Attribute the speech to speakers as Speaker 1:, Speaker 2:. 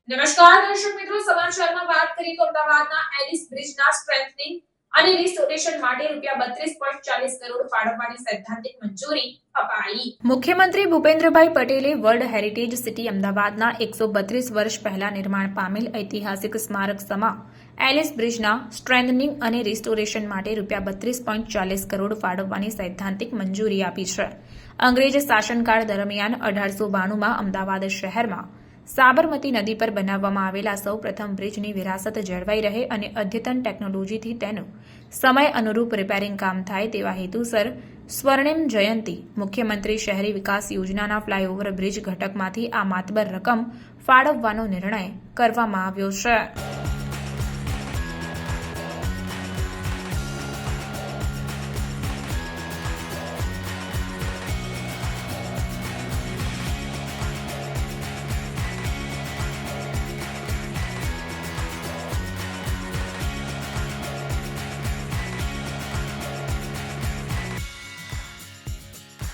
Speaker 1: નમસ્કાર દર્શક મિત્રો, સમાચારમાં વાત કરીએ તો અમદાવાદના એલિસ બ્રિજના સ્ટ્રેન્થનિંગ અને રિસ્ટોરેશન માટે ₹32.40 કરોડ ફાળવવાની સૈદ્ધાંતિક મંજૂરી અપાઈ. મુખ્યમંત્રી ભૂપેન્દ્રભાઈ પટેલે વર્લ્ડ હેરિટેજ સિટી અમદાવાદના 132 વર્ષ પહેલા નિર્માણ પામેલ ઐતિહાસિક સ્મારક સમા એલિસ બ્રિજના સ્ટ્રેન્થનિંગ અને રિસ્ટોરેશન માટે ₹32.40 કરોડ ફાળવવાની સૈદ્ધાંતિક મંજૂરી આપી છે. અંગ્રેજ શાસનકાળ દરમિયાન 1892માં અમદાવાદ શહેરમાં સાબરમતી નદી પર બનાવવામાં આવેલા સૌપ્રથમ બ્રિજની વિરાસત જળવાઈ રહે અને અદ્યતન ટેકનોલોજીથી તેનું સમય અનુરૂપ રિપેરિંગ કામ થાય તેવા હેતુસર સ્વર્ણિમ જયંતી મુખ્યમંત્રી શહેરી વિકાસ યોજનાના ફ્લાયઓવર બ્રિજ ઘટકમાંથી આ માતબર રકમ ફાળવવાનો નિર્ણય કરવામાં આવ્યો છે.